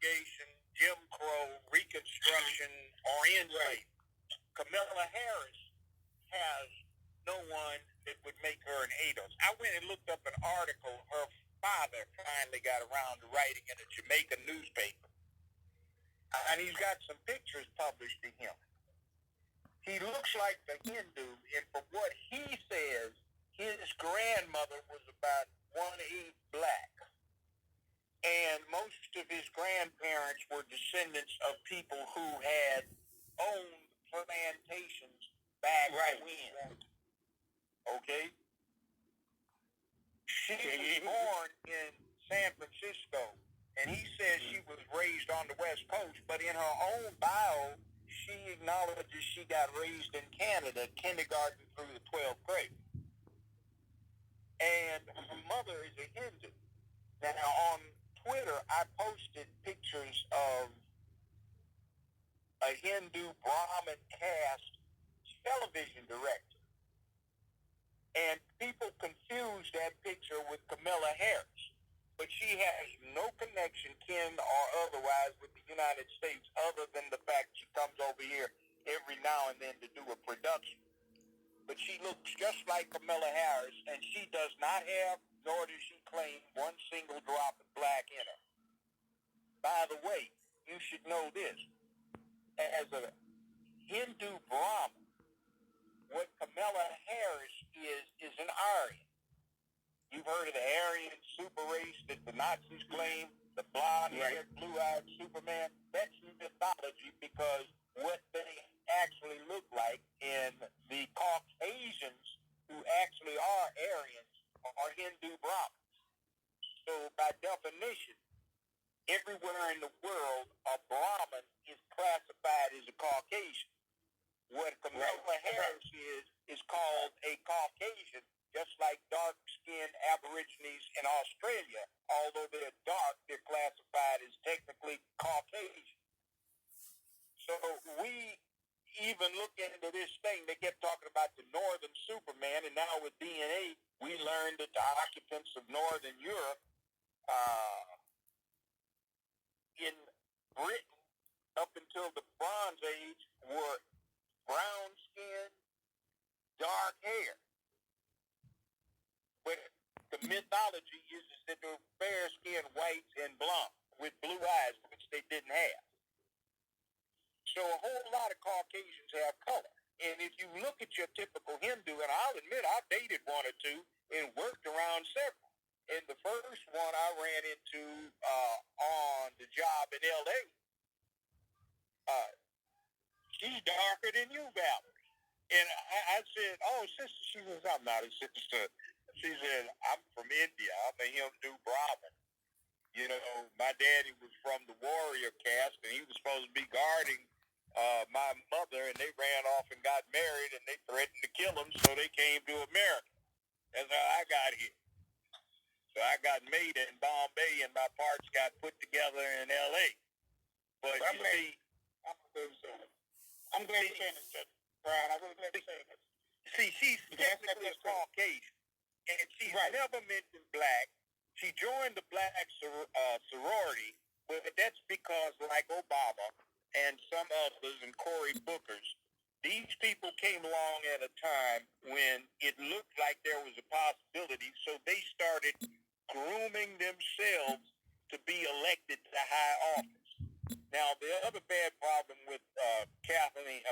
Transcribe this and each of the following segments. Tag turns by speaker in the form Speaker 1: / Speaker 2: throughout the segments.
Speaker 1: segregation, Jim Crow, Reconstruction, or enslavement. Kamala Harris has no one that would make her an ADOS. I went and looked up an article her father finally got around to writing in a Jamaican newspaper. And he's got some pictures published of him. He looks like a Hindu, and from what he says, his grandmother was about 1/8 black. And most of his grandparents were descendants of people who had owned plantations back when. Okay? She was born in San Francisco, and he says she was raised on the West Coast, but in her own bio, she acknowledges she got raised in Canada, kindergarten through the 12th grade. And her mother is a Hindu. Now, on Twitter, I posted pictures of a Hindu Brahmin caste television director. And people confuse that picture with Kamala Harris. But she has no connection, kin or otherwise, with the United States other than the fact she comes over here every now and then to do a production. But she looks just like Kamala Harris, and she does not have, nor does she claim, one single drop of black in her. By the way, you should know this. As a Hindu Brahmin, what Kamala Harris is an Aryan. You've heard of the Aryan super race that the Nazis claim, the blonde-haired, blue-eyed Superman? That's mythology, because what they actually look like in the Caucasians who actually are Aryans are Hindu Brahmins. So by definition, everywhere in the world, a Brahmin is classified as a Caucasian. What Kamala Harris is called a Caucasian, just like dark-skinned Aborigines in Australia. Although they're dark, they're classified as technically Caucasian. So we even look into this thing. They kept talking about the Northern Superman, and now with DNA, we learned that the occupants of Northern Europe in Britain up until the Bronze Age were brown skin, dark hair. But the mythology is that they were fair-skinned whites and blonde with blue eyes, which they didn't have. So a whole lot of Caucasians have color. And if you look at your typical Hindu, and I'll admit I dated one or two and worked around several. And the first one I ran into on the job in L.A., she's darker than you, Valerie. And I said, oh, sister, she was, I'm not a sister. She said, I'm from India. I'm a Hindu Brahmin. You know, my daddy was from the warrior caste, and he was supposed to be guarding my mother, and they ran off and got married, and they threatened to kill him, so they came to America. That's how I got here. So I got made in Bombay, and my parts got put together in L.A. But I'm glad you're saying this, Brian. I'm really glad you're saying this. See, she's technically a Caucasian, and she's never mentioned black. She joined the black sorority, but that's because, like Obama and some others and Cory Booker's, these people came along at a time when it looked like there was a possibility, so they started grooming themselves to be elected to high office. Now, the other bad problem with Kathleen,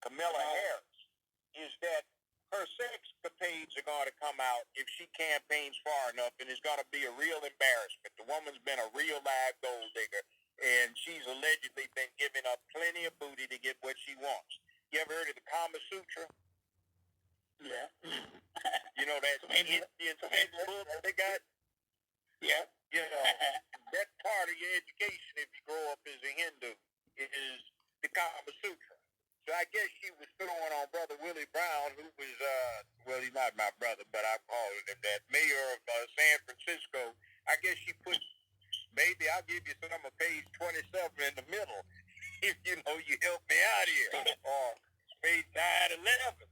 Speaker 1: Kamala Harris is that her sex capades are going to come out if she campaigns far enough, and it's going to be a real embarrassment. The woman's been a real live gold digger, and she's allegedly been giving up plenty of booty to get what she wants. You ever heard of the Kama Sutra? Yeah. You know that Indian book they got? Yeah. You know, that's part of your education if you grow up as a Hindu, is the Kama Sutra. So I guess she was throwing on Brother Willie Brown, who was, well, he's not my brother, but I call him that, mayor of San Francisco. I guess she put, maybe I'll give you some of page 27 in the middle, if, you know, you help me out here. Or page 911,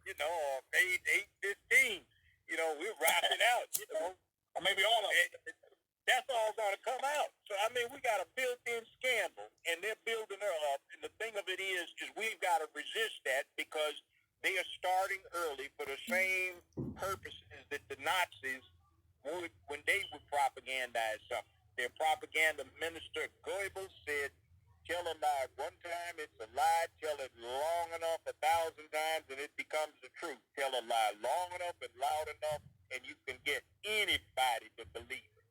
Speaker 1: you know, or page 815. You know, we're rocking out, you know.
Speaker 2: or maybe all of it.
Speaker 1: That's all going to come out. So, I mean, we got a built-in scandal, and they're building her up. And the thing of it is we've got to resist that because they are starting early for the same purposes that the Nazis would when they would propagandize something. Their propaganda minister, Goebbels, said, tell a lie one time, it's a lie. Tell it long enough, 1,000 times, and it becomes the truth. Tell a lie long enough and loud enough, and you can get anybody to believe it.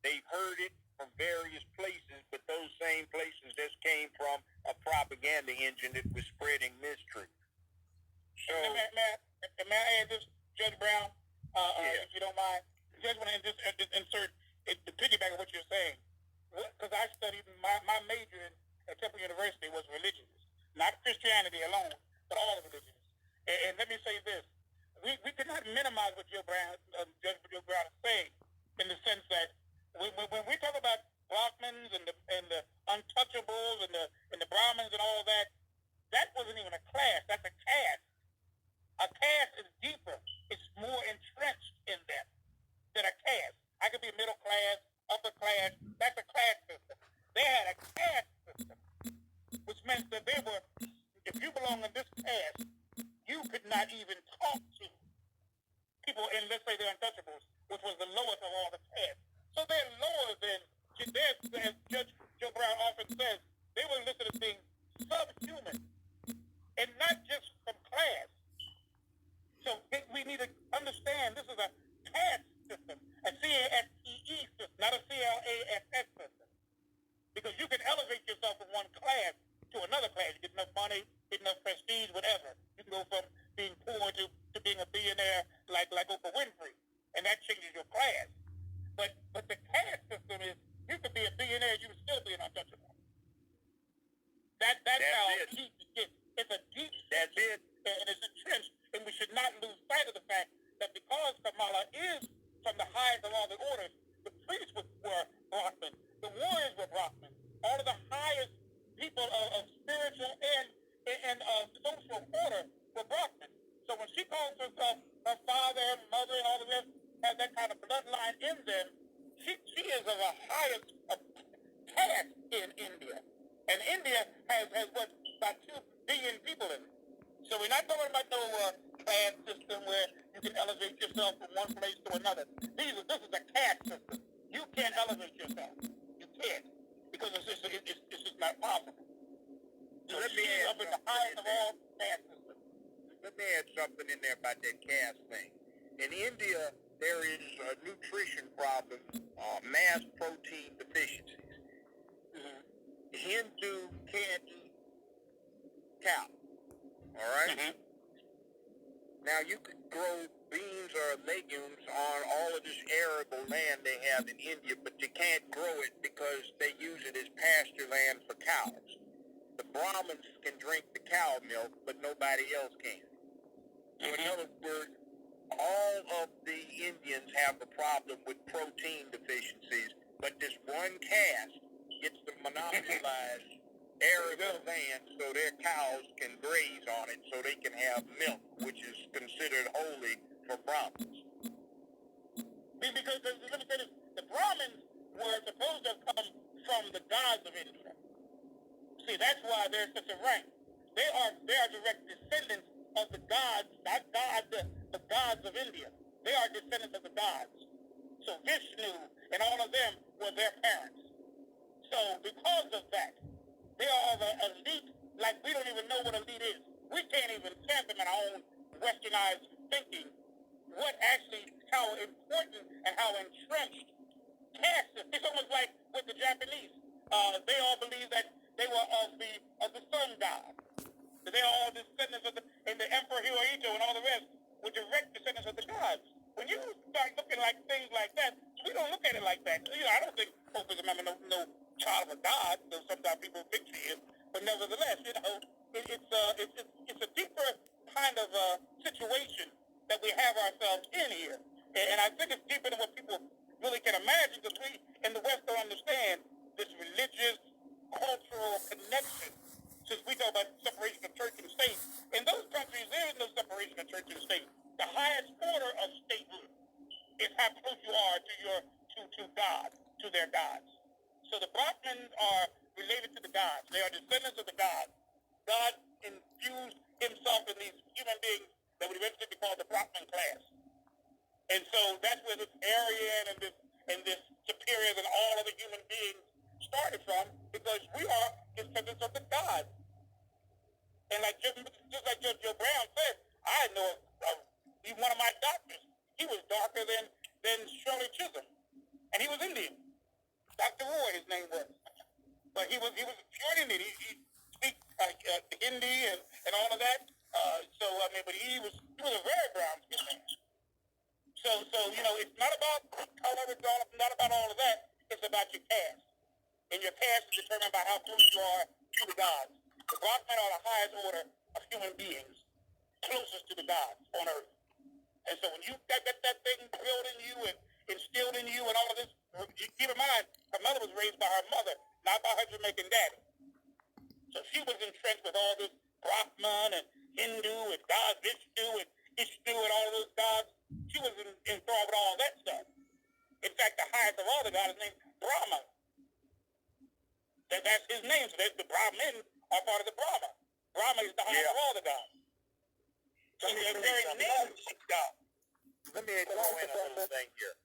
Speaker 1: They've heard it from various places, but those same places just came from a propaganda engine that was spreading mistruth. So,
Speaker 2: may I add this, Judge Brown, if you don't mind? I just want to insert the piggyback of what you're saying. Because I studied, my major at Temple University was religions, not Christianity alone, but all religions. And let me say this. We could not minimize what Judge Brown is saying in the sense that when we talk about Brahmins and the untouchables and the Brahmins and all that, that wasn't even a class. That's a caste. A caste is deeper. It's more entrenched in them than a caste. I could be middle class, upper class. That's a class system. They had a caste system, which meant that if you belong in this caste, you could not even talk to people in, let's say, the untouchables, which was the lowest of all the castes. So they're lower than, as Judge Joe Brown often says, they were listed as being subhuman, and not just from class. So we need to understand this is a caste system, a CASTE system, not a CLASS system. Because you can elevate yourself from one class to another class. You get enough money, get enough prestige, whatever. You can go from being poor to being a billionaire like Oprah Winfrey, and that changes your class. But the caste system is you could be a billionaire, you would still be an untouchable. That's how deep it gets. It's a deep.
Speaker 1: That's it.
Speaker 2: And it's entrenched, and we should not lose sight of the fact that because Kamala is from the highest of all the orders, the priests were Brahmin, the warriors were Brahmin, all of the highest people of spiritual and social order were Brahmin. So when she calls herself her father, her mother, and all of this has that kind of bloodline in them, she is of the highest caste in India. And India has what, about 2 billion people in it. So we're not talking about no class system where you can elevate yourself from one place to another. This is a caste system. You can't elevate yourself. You can't. Because it's just not possible. So
Speaker 1: let me
Speaker 2: up in the highest of all caste systems.
Speaker 1: Let me add something in there about that caste thing. In India, there is a nutrition problem, mass protein deficiencies.
Speaker 2: Mm-hmm.
Speaker 1: Hindu can't eat cow. All right?
Speaker 2: Mm-hmm.
Speaker 1: Now, you could grow beans or legumes on all of this arable land they have in India, but you can't grow it because they use it as pasture land for cows. The Brahmins can drink the cow milk, but nobody else can. So in other words, all of the Indians have a problem with protein deficiencies, but this one caste gets to monopolize arable land so their cows can graze on it so they can have milk, which is considered holy for Brahmins.
Speaker 2: Because let me say this, the Brahmins were supposed to come from the gods of India. See, that's why they're such a rank. They are direct descendants of the gods, not gods, the gods of India. They are descendants of the gods. So Vishnu and all of them were their parents. So because of that, they are of an elite, like we don't even know what elite is. We can't even fathom in our own westernized thinking how important and how entrenched caste is. It's almost like with the Japanese. They all believe that they were of the sun god. They are all descendants of and the Emperor Hirohito and all the rest were direct descendants of the gods. When you start looking like things like that, we don't look at it like that. I don't think Pope is no child of a god, though sometimes people think she is. But nevertheless, it's a deeper kind of situation that we have ourselves in here. And I think it's deeper than what people really can imagine, because we in the West don't understand this religious, cultural connection. Since we talk about separation of church and state, in those countries there is no separation of church and state. The highest order of statehood is how close you are to your to God, to their gods. So the Brahmins are related to the gods. They are descendants of the gods. God infused himself in these human beings that would eventually be called the Brahmin class. And so that's where this Aryan and this superiors and all of the human beings started from, because we are descendants of the gods. And just like Judge Joe Brown said, I know he's one of my doctors. He was darker than Shirley Chisholm, and he was Indian. Dr. Roy, his name was, but he was pure Indian. He speaks Hindi and all of that. But he was a very brown skinned man. So it's not about color. It's not about all of that. It's about your past, and your past is determined by how close you are to the gods. The Brahmin are the highest order of human beings, closest to the gods on earth. And so when you got that thing built in you and instilled in you and all of this, keep in mind, her mother was raised by her mother, not by her Jamaican daddy. So she was entrenched with all this Brahman and Hindu and God Vishnu and Ishnu and all of those gods. She was enthralled with all that stuff. In fact, the highest of all the gods is named Brahma. That's his name. So the Brahmin are part of the Brahma. Brahma is the highest of all the gods. So the very name is God.
Speaker 1: Let me throw in a little thing here.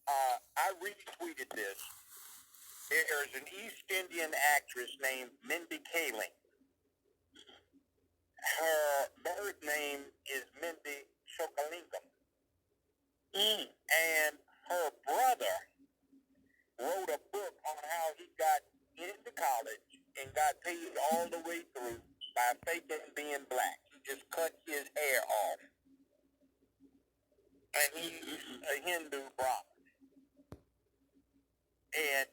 Speaker 1: I retweeted this. There's an East Indian actress named Mindy Kaling. Her birth name is Mindy Chokalingam. And her brother wrote a book on how he got into college and got paid all the way through by faking being black. He just cut his hair off. And he's a Hindu Brahmin. And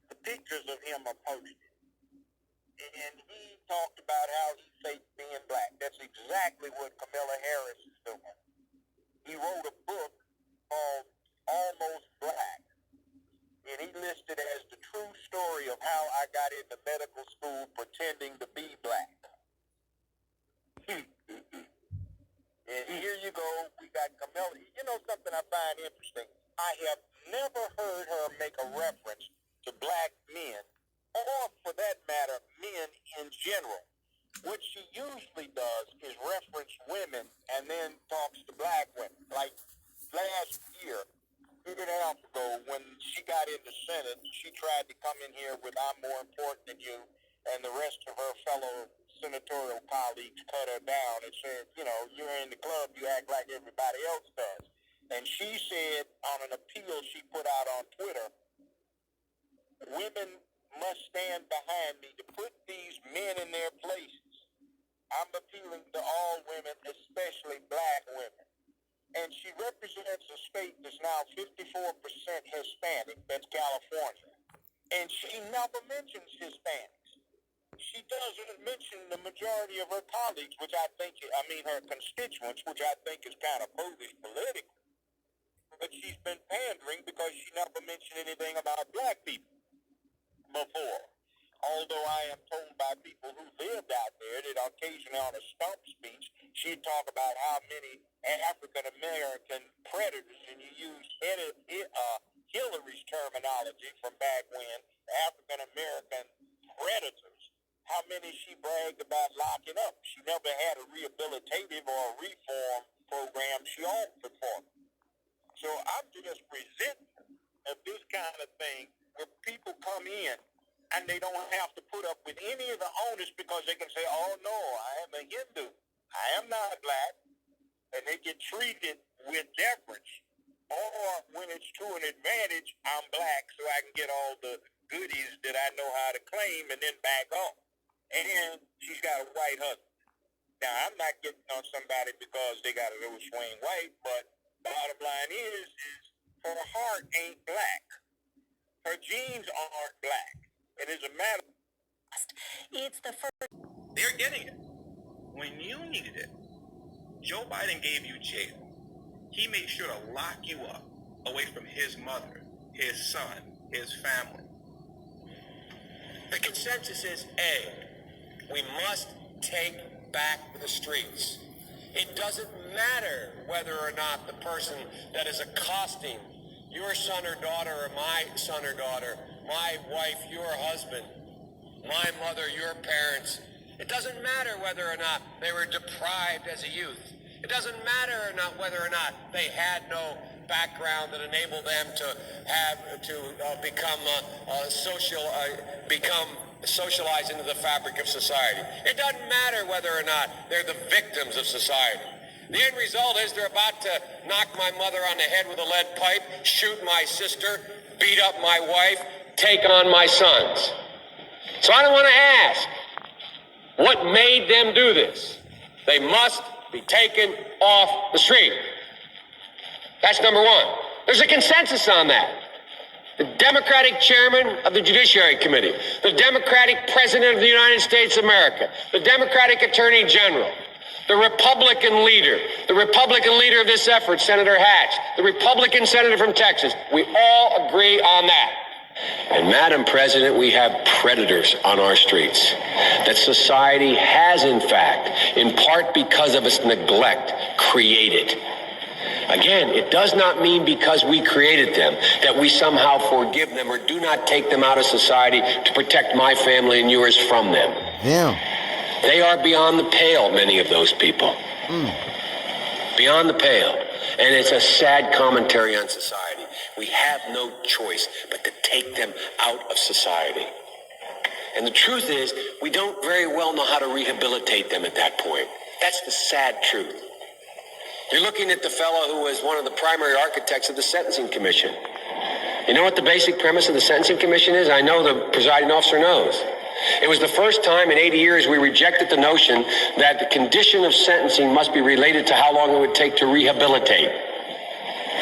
Speaker 1: the pictures of him are posted. And he talked about how he faked being black. That's exactly what Kamala Harris is doing. He wrote a book called Almost Black. And he listed as the true story of how I got into medical school pretending to be black. And here you go, we got Kamala. You know something I find interesting? I have never heard her make a reference to black men, or for that matter, men in general. What she usually does is reference women and then talks to black women. Like last year, a year and a half ago, when she got in the Senate, she tried to come in here with "I'm more important than you," and the rest of her fellow senatorial colleagues cut her down and said, you're in the club, you act like everybody else does. And she said on an appeal she put out on Twitter, women must stand behind me to put these men in their places. I'm appealing to all women, especially black women. And she represents a state that's now 54% Hispanic, that's California. And she never mentions Hispanics. She doesn't mention the majority of her colleagues, her constituents, which I think is kind of bogus politically. But she's been pandering because she never mentioned anything about black people before. Although I am told by people who lived out there that occasionally on a stump speech, she'd talk about how many African-American predators, and you use Hillary's terminology from back when, African-American predators, how many she bragged about locking up. She never had a rehabilitative or a reform program she offered for them. So I'm just resentful of this kind of thing where people come in and they don't have to put up with any of the onus because they can say, oh no, I am a Hindu. I am not black. And they get treated with deference. Or when it's to an advantage, I'm black so I can get all the goodies that I know how to claim and then back off. And she's got a white husband. Now, I'm not getting on somebody because they got a little swing white, but bottom line is her heart ain't black. Her genes aren't black. It is a matter.
Speaker 3: It's the first.
Speaker 4: They're getting it. When you needed it, Joe Biden gave you jail. He made sure to lock you up away from his mother, his son, his family.
Speaker 5: The consensus is A, we must take back the streets. It doesn't matter whether or not the person that is accosting your son or daughter or my son or daughter, my wife, your husband, my mother, your parents, it doesn't matter whether or not they were deprived as a youth. It doesn't matter or not whether or not they had no background that enabled them to become socialized into the fabric of society. It doesn't matter whether or not they're the victims of society. The end result is they're about to knock my mother on the head with a lead pipe, shoot my sister, beat up my wife, take on my sons. So I don't want to ask, what made them do this? They must be taken off the street. That's number one. There's a consensus on that. The Democratic chairman of the Judiciary Committee, the Democratic president of the United States of America, the Democratic attorney general, the Republican leader of this effort, Senator Hatch, the Republican senator from Texas, we all agree on that. And Madam President, we have predators on our streets that society has, in fact, in part because of its neglect, created. Again, it does not mean because we created them that we somehow forgive them or do not take them out of society to protect my family and yours from them.
Speaker 6: Damn.
Speaker 5: They are beyond the pale, many of those people. Beyond the pale. And it's a sad commentary on society. We have no choice but to take them out of society. And the truth is, we don't very well know how to rehabilitate them at that point. That's the sad truth. You're looking at the fellow who was one of the primary architects of the Sentencing Commission. You know what the basic premise of the Sentencing Commission is? I know the presiding officer knows. It was the first time in 80 years we rejected the notion that the condition of sentencing must be related to how long it would take to rehabilitate.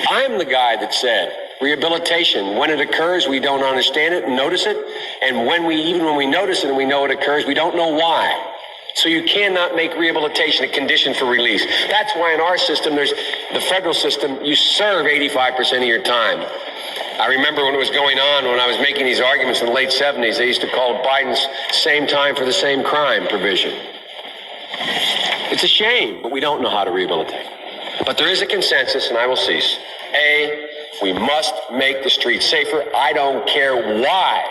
Speaker 5: I'm the guy that said rehabilitation, when it occurs, we don't understand it and notice it. And even when we notice it and we know it occurs, we don't know why. So you cannot make rehabilitation a condition for release. That's why in our system, there's the federal system, you serve 85% of your time. I remember when it was going on, when I was making these arguments in the late 70s, they used to call it Biden's same time for the same crime provision. It's a shame, but we don't know how to rehabilitate. But there is a consensus, and I will cease. A, we must make the streets safer. I don't care why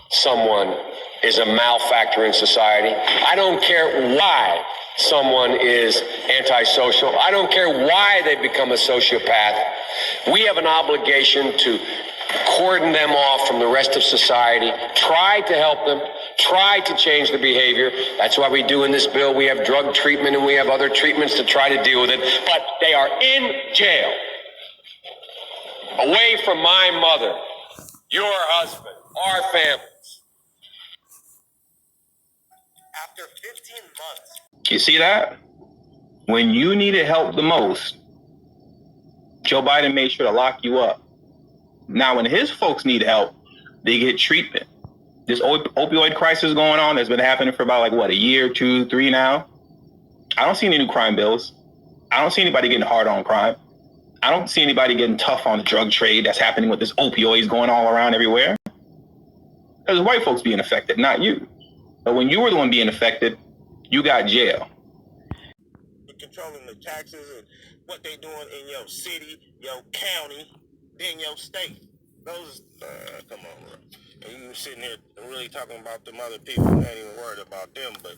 Speaker 5: someone is a malefactor in society. I don't care why someone is antisocial. I don't care why they become a sociopath. We have an obligation to cordon them off from the rest of society, try to help them, try to change their behavior. That's why we do in this bill. We have drug treatment and we have other treatments to try to deal with it. But they are in jail, away from my mother, your husband, our families. After 15 months.
Speaker 4: You see that? When you needed help the most, Joe Biden made sure to lock you up. Now, when his folks need help, they get treatment. This opioid crisis going on that's been happening for about a year, 2, 3 now. I don't see any new crime bills. I don't see anybody getting hard on crime. I don't see anybody getting tough on the drug trade that's happening with this opioids going all around everywhere. There's white folks being affected, not you. But when you were the one being affected, you got jail.
Speaker 7: Controlling the taxes and what they doing in your city, your county, then your state. Those, come on, bro. And you sitting here really talking about them other people, not even worried about them. But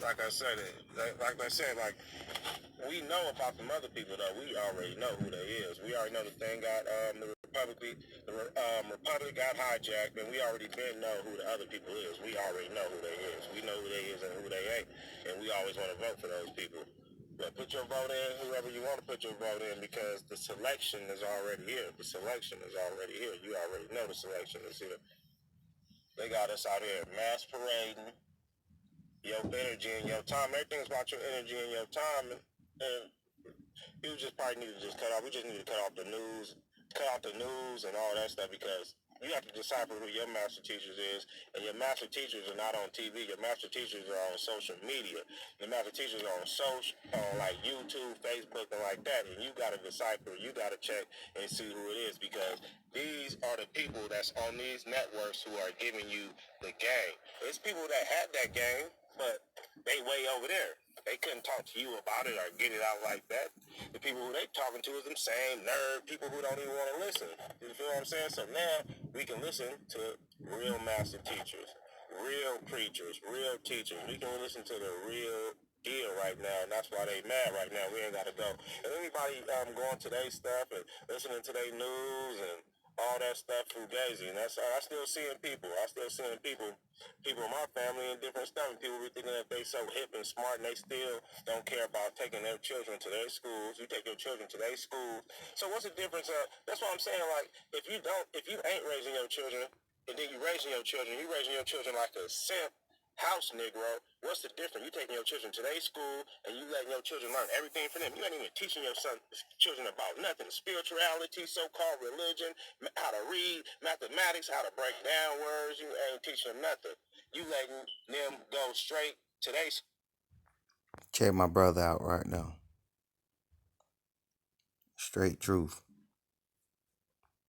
Speaker 7: like I said, we know about them other people though. We already know who they is. We already know the thing got the Republic got hijacked, and we already know who the other people is. We already know who they is. We know who they is and who they ain't, and we always want to vote for those people. But put your vote in, whoever you want to put your vote in, because the selection is already here. The selection is already here. You already know the selection is here. They got us out here mass parading your energy and your time. Everything's about your energy and your time, and you just probably need to just cut off. We just need to cut out the news and all that stuff, because you have to decipher who your master teachers is, and your master teachers are not on TV. Your master teachers are on social media. Your master teachers are on like YouTube, Facebook, and like that. And you got to decipher. You got to check and see who it is, because these are the people that's on these networks who are giving you the game. It's people that had that game. but they way over there. They couldn't talk to you about it or get it out like that. The people who they talking to is them same nerd people who don't even want to listen. You feel what I'm saying? So now we can listen to real master teachers, real preachers, real teachers. We can listen to the real deal right now, and that's why they mad right now. We ain't got to go. And anybody going to their stuff and listening to their news and all that stuff fugazi, and that's I still seeing people. I still seeing people in my family and different stuff. And people be thinking that they so hip and smart, and they still don't care about taking their children to their schools. You take your children to their schools. So what's the difference? That's what I'm saying. Like if you ain't raising your children, and then you raising your children like a simp house Negro. What's the difference? You taking your children to their school and you letting your children learn everything from them. You ain't even teaching your children about nothing. Spirituality, so-called religion, how to read, mathematics, how to break down words. You ain't teaching them nothing. You letting them go straight to their school.
Speaker 6: Check my brother out right now. Straight truth.